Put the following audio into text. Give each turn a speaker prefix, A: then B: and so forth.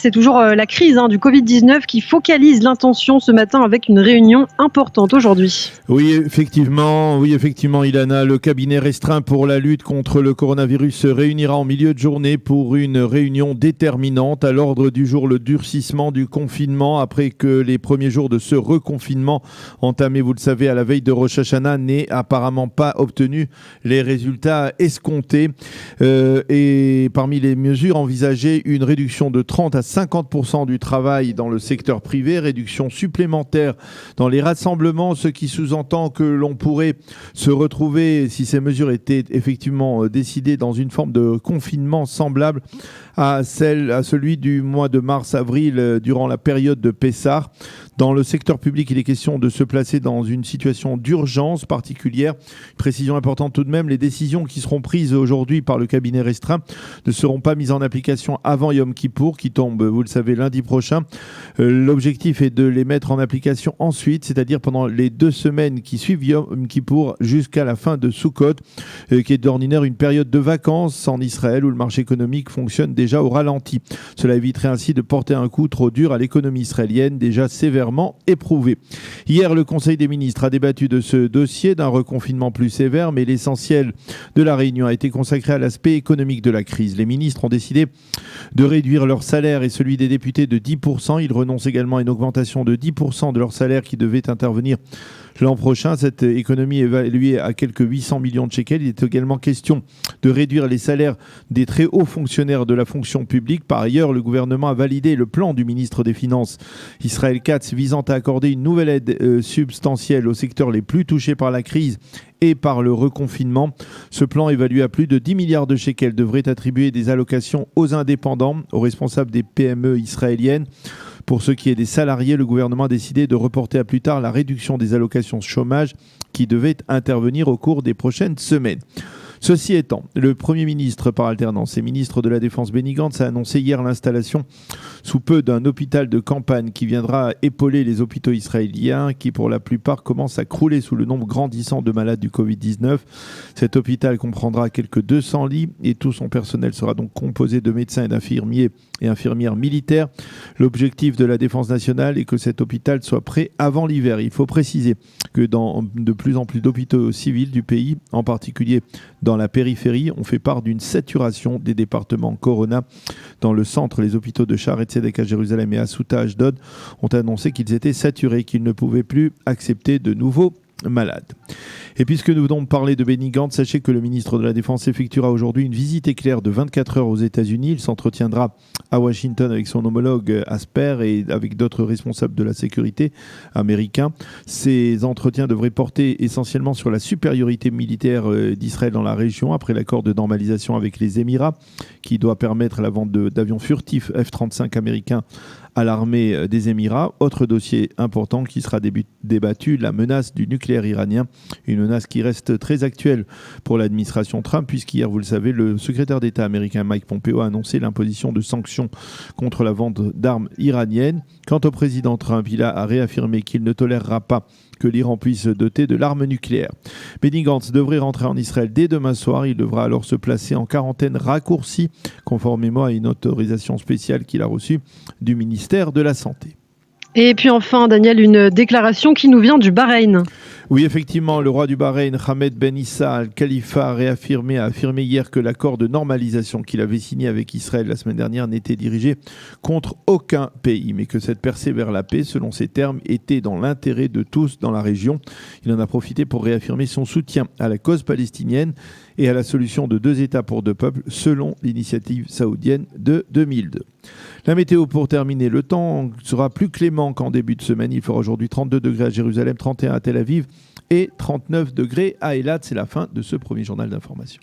A: c'est toujours la crise du Covid-19 qui focalise l'attention ce matin avec une réunion importante aujourd'hui.
B: Oui, effectivement, Ilana, le cabinet restreint pour la lutte contre le coronavirus se réunira en milieu de journée pour une réunion déterminante. À l'ordre du jour, le durcissement du confinement après que les premiers jours de ce reconfinement entamé, vous le savez, à la veille de Rosh Hashanah, n'aient apparemment pas obtenu les résultats escomptés. Et parmi les mesures envisagées, une réduction de 30 à 50% du travail dans le secteur privé, réduction supplémentaire dans les rassemblements, ce qui sous-entend que l'on pourrait se retrouver, si ces mesures étaient effectivement décidées, dans une forme de confinement semblable à celui du mois de mars-avril durant la période de Pessah. Dans le secteur public, il est question de se placer dans une situation d'urgence particulière. Précision importante tout de même, les décisions qui seront prises aujourd'hui par le cabinet restreint ne seront pas mises en application avant Yom Kippour, qui tombe, vous le savez, lundi prochain. L'objectif est de les mettre en application ensuite, c'est-à-dire pendant les 2 semaines qui suivent Yom Kippour jusqu'à la fin de Sukkot, qui est d'ordinaire une période de vacances en Israël où le marché économique fonctionne déjà au ralenti. Cela éviterait ainsi de porter un coup trop dur à l'économie israélienne, déjà sévèrement éprouvée. Hier, le Conseil des ministres a débattu de ce dossier d'un reconfinement plus sévère, mais l'essentiel de la réunion a été consacré à l'aspect économique de la crise. Les ministres ont décidé de réduire leur salaire et celui des députés de 10%. Ils renoncent également à une augmentation de 10% de leur salaire qui devait intervenir l'an prochain. Cette économie est évaluée à quelques 800 millions de shekels. Il est également question de réduire les salaires des très hauts fonctionnaires de la fonction publique. Par ailleurs, le gouvernement a validé le plan du ministre des Finances, Israël Katz, visant à accorder une nouvelle aide substantielle aux secteurs les plus touchés par la crise et par le reconfinement. Ce plan, évalué à plus de 10 milliards de shekels, devrait attribuer des allocations aux indépendants, aux responsables des PME israéliennes. Pour ce qui est des salariés, le gouvernement a décidé de reporter à plus tard la réduction des allocations chômage qui devait intervenir au cours des prochaines semaines. Ceci étant, le Premier ministre par alternance et ministre de la Défense Benny Gantz a annoncé hier l'installation sous peu d'un hôpital de campagne qui viendra épauler les hôpitaux israéliens qui pour la plupart commencent à crouler sous le nombre grandissant de malades du Covid-19. Cet hôpital comprendra quelques 200 lits et tout son personnel sera donc composé de médecins et d'infirmiers et infirmières militaires. L'objectif de la Défense nationale est que cet hôpital soit prêt avant l'hiver. Il faut préciser que dans de plus en plus d'hôpitaux civils du pays, en particulier dans la périphérie, on fait part d'une saturation des départements Corona. Dans le centre, les hôpitaux de Shaare Hatzedek à Jérusalem et Assuta à Ashdod ont annoncé qu'ils étaient saturés, qu'ils ne pouvaient plus accepter de nouveaux malades. Et puisque nous venons de parler de Benny Gantz, sachez que le ministre de la Défense effectuera aujourd'hui une visite éclair de 24 heures aux États-Unis. Il s'entretiendra à Washington avec son homologue Asper et avec d'autres responsables de la sécurité américains. Ces entretiens devraient porter essentiellement sur la supériorité militaire d'Israël dans la région après l'accord de normalisation avec les Émirats qui doit permettre la vente d'avions furtifs F-35 américains à l'armée des Émirats. Autre dossier important qui sera débattu, la menace du nucléaire iranien, une menace qui reste très actuelle pour l'administration Trump, puisqu'hier, vous le savez, le secrétaire d'État américain Mike Pompeo a annoncé l'imposition de sanctions contre la vente d'armes iraniennes. Quant au président Trump, il a réaffirmé qu'il ne tolérera pas que l'Iran puisse se doter de l'arme nucléaire. Benny Gantz devrait rentrer en Israël dès demain soir. Il devra alors se placer en quarantaine raccourcie, conformément à une autorisation spéciale qu'il a reçue du ministère de la Santé.
A: Et puis enfin, Daniel, une déclaration qui nous vient du Bahreïn.
B: Oui, effectivement, le roi du Bahreïn, Hamed Ben Issa Al Khalifa, a affirmé hier que l'accord de normalisation qu'il avait signé avec Israël la semaine dernière n'était dirigé contre aucun pays, mais que cette percée vers la paix, selon ses termes, était dans l'intérêt de tous dans la région. Il en a profité pour réaffirmer son soutien à la cause palestinienne et à la solution de 2 États pour 2 peuples, selon l'initiative saoudienne de 2002. La météo pour terminer, le temps sera plus clément qu'en début de semaine. Il fera aujourd'hui 32 degrés à Jérusalem, 31 à Tel Aviv et 39 degrés à Eilat. C'est la fin de ce premier journal d'information.